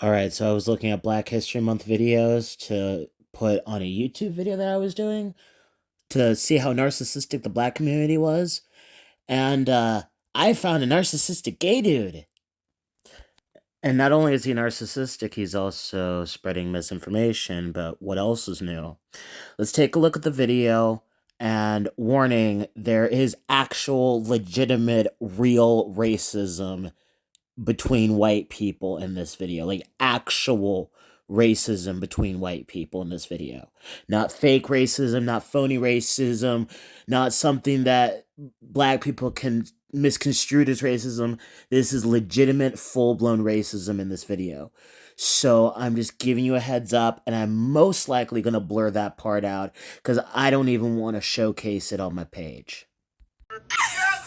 Alright, so I was looking at Black History Month videos to put on a YouTube video that I was doing to see how narcissistic the black community was, and I found a narcissistic gay dude. And not only is he narcissistic, he's also spreading misinformation, but what else is new? Let's take a look at the video, and warning, there is actual, legitimate, real racism between white people in this video, like actual racism between white people in this video. Not fake racism, not phony racism, not something that black people can misconstrue as racism. This is legitimate, full-blown racism in this video. So I'm just giving you a heads up, and I'm most likely going to blur that part out because I don't even want to showcase it on my page. You're a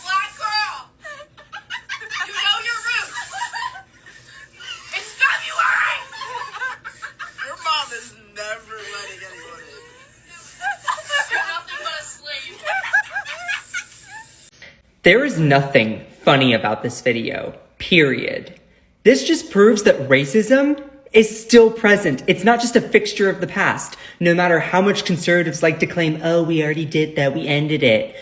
black girl. You know your roots. It's February. Your mom is never letting anyone in. You're nothing but a slave. There is nothing funny about this video, period. This just proves that racism is still present. It's not just a fixture of the past, no matter how much conservatives like to claim, oh, we already did that, we ended it.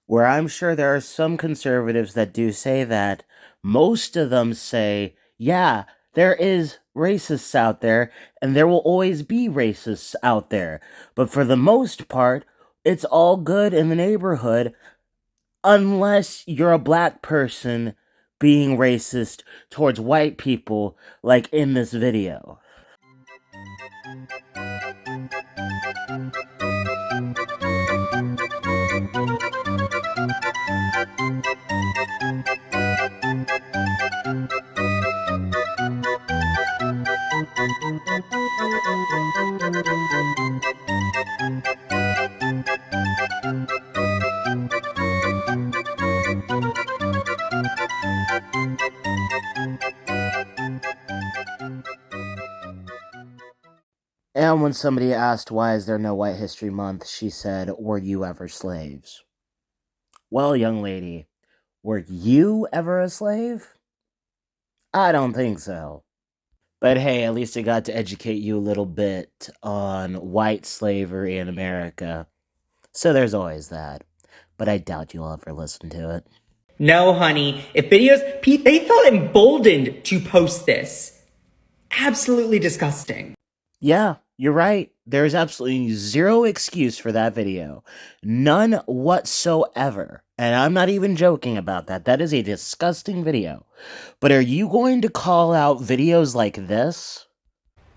Where I'm sure there are some conservatives that do say that, most of them say, yeah, there is racists out there, and there will always be racists out there. But for the most part, it's all good in the neighborhood, unless you're a black person being racist towards white people, like in this video. And when somebody asked why is there no White History Month, she said, were you ever slaves? Well, young lady, were you ever a slave? I don't think so. But hey, at least I got to educate you a little bit on white slavery in America. So there's always that. But I doubt you'll ever listen to it. No, honey, if videos, they felt emboldened to post this. Absolutely disgusting. Yeah, you're right. There's absolutely zero excuse for that video. None whatsoever. And I'm not even joking about that. That is a disgusting video. But are you going to call out videos like this?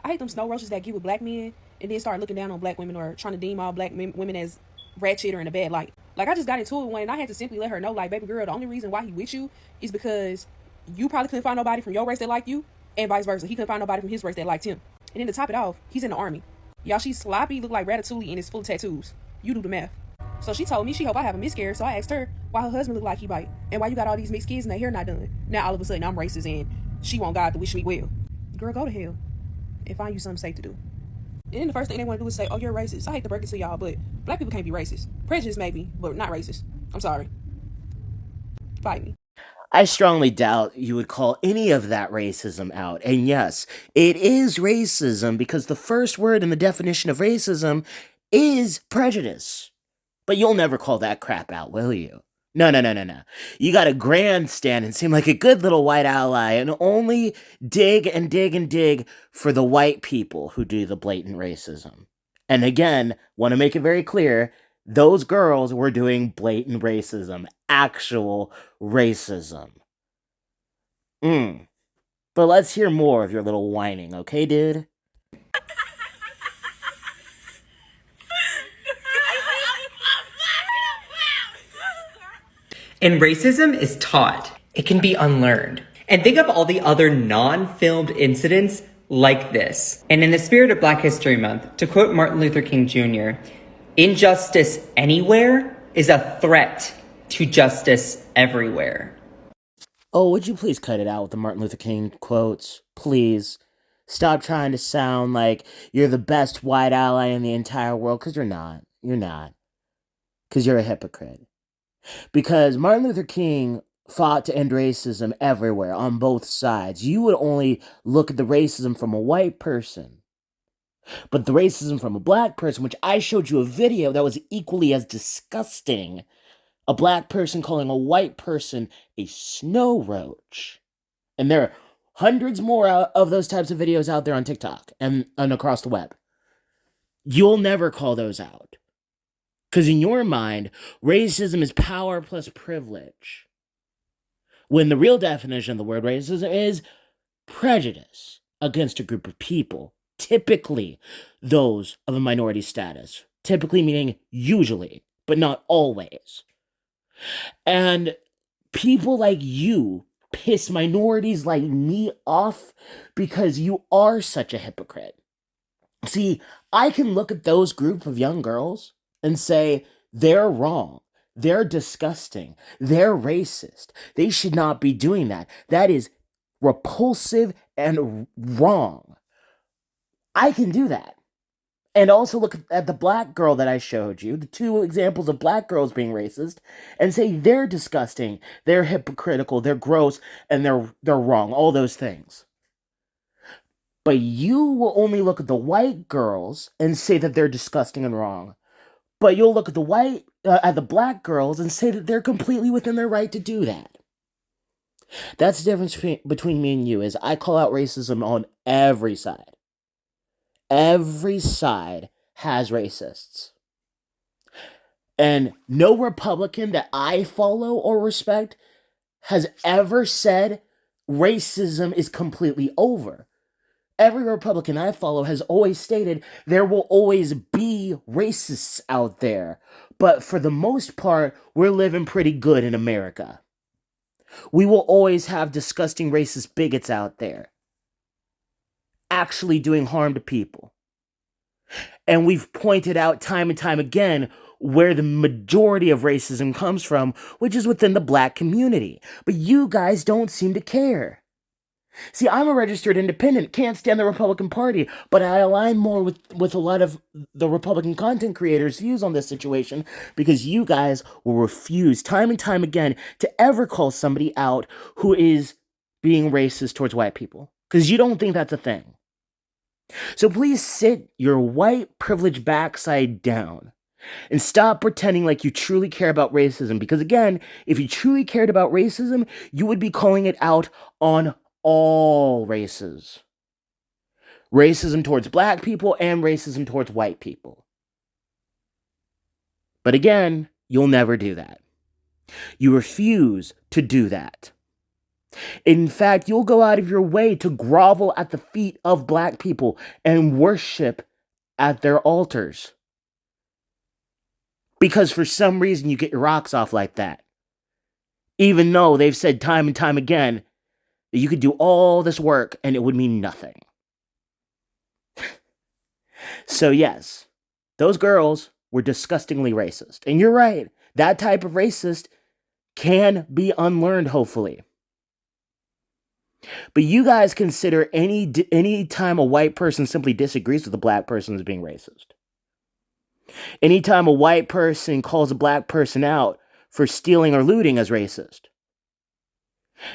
I hate them snow roaches that get with black men and then start looking down on black women or trying to deem all black women as ratchet or in a bad light. Like, I just got into it one and I had to simply let her know, like, baby girl, the only reason why he with you is because you probably couldn't find nobody from your race that liked you, and vice versa. He couldn't find nobody from his race that liked him. And then to top it off, he's in the army. Y'all, she's sloppy, look like Ratatouille, and is full of tattoos. You do the math. So she told me she hope I have a miscarriage, so I asked her why her husband look like he bite, and why you got all these mixed kids and their hair not done. Now all of a sudden I'm racist and she want God to wish me well. Girl, go to hell and find you something safe to do. And then the first thing they want to do is say, oh, you're racist. I hate to break it to y'all, but black people can't be racist. Prejudice maybe, but not racist. I'm sorry. Fight me. I strongly doubt you would call any of that racism out. And yes, it is racism because the first word in the definition of racism is prejudice. But you'll never call that crap out, will you? No, no, no, no, no. You gotta grandstand and seem like a good little white ally and only dig and dig and dig for the white people who do the blatant racism. And again, want to make it very clear, those girls were doing blatant racism, actual racism. But let's hear more of your little whining, okay, dude? And racism is taught. It can be unlearned. And think of all the other non-filmed incidents like this. And in the spirit of Black History Month, to quote Martin Luther King Jr., injustice anywhere is a threat to justice everywhere. Oh, would you please cut it out with the Martin Luther King quotes? Please. Stop trying to sound like you're the best white ally in the entire world, because you're not. You're not. Because you're a hypocrite. Because Martin Luther King fought to end racism everywhere on both sides. You would only look at the racism from a white person. But the racism from a black person, which I showed you a video that was equally as disgusting, a black person calling a white person a snow roach. And there are hundreds more of those types of videos out there on TikTok and across the web. You'll never call those out. Because in your mind, racism is power plus privilege. When the real definition of the word racism is prejudice against a group of people, typically those of a minority status, typically meaning usually, but not always. And people like you piss minorities like me off because you are such a hypocrite. See, I can look at those group of young girls and say, they're wrong. They're disgusting. They're racist. They should not be doing that. That is repulsive and wrong. I can do that. And also look at the black girl that I showed you, the two examples of black girls being racist, and say they're disgusting, they're hypocritical, they're gross, and they're wrong, all those things. But you will only look at the white girls and say that they're disgusting and wrong. But you'll look at the black girls and say that they're completely within their right to do that. That's the difference between me and you, is I call out racism on every side. Every side has racists. And no Republican that I follow or respect has ever said racism is completely over. Every Republican I follow has always stated there will always be racists out there. But for the most part, we're living pretty good in America. We will always have disgusting racist bigots out there, actually doing harm to people. And we've pointed out time and time again where the majority of racism comes from, which is within the black community. But you guys don't seem to care. See, I'm a registered independent, can't stand the Republican Party, but I align more with a lot of the Republican content creators' views on this situation because you guys will refuse time and time again to ever call somebody out who is being racist towards white people. Because you don't think that's a thing. So please sit your white privilege backside down and stop pretending like you truly care about racism. Because again, if you truly cared about racism, you would be calling it out on all races. Racism towards black people and racism towards white people. But again, you'll never do that. You refuse to do that. In fact, you'll go out of your way to grovel at the feet of black people and worship at their altars. Because for some reason you get your rocks off like that. Even though they've said time and time again that you could do all this work and it would mean nothing. So yes, those girls were disgustingly racist. And you're right, that type of racist can be unlearned, hopefully. But you guys consider any time a white person simply disagrees with a black person as being racist. Anytime a white person calls a black person out for stealing or looting as racist.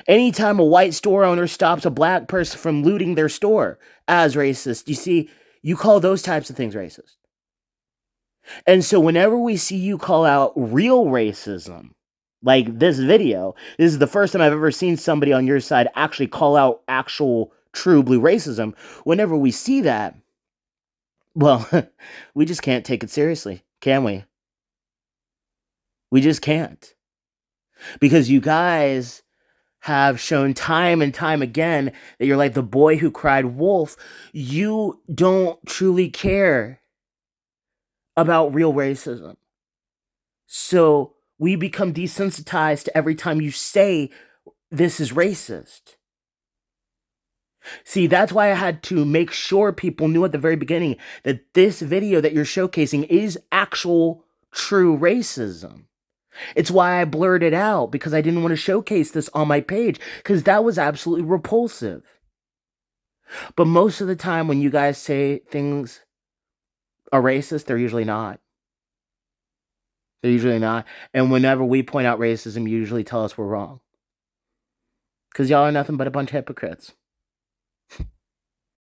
Anytime a white store owner stops a black person from looting their store as racist, you see, you call those types of things racist. And so whenever we see you call out real racism, like this video, this is the first time I've ever seen somebody on your side actually call out actual true blue racism. Whenever we see that, well, we just can't take it seriously, can we? We just can't. Because you guys have shown time and time again that you're like the boy who cried wolf. You don't truly care about real racism. So we become desensitized to every time you say this is racist. See, that's why I had to make sure people knew at the very beginning that this video that you're showcasing is actual true racism. It's why I blurred it out, because I didn't want to showcase this on my page, because that was absolutely repulsive. But most of the time when you guys say things are racist, they're usually not. They're usually not. And whenever we point out racism, you usually tell us we're wrong. Because y'all are nothing but a bunch of hypocrites.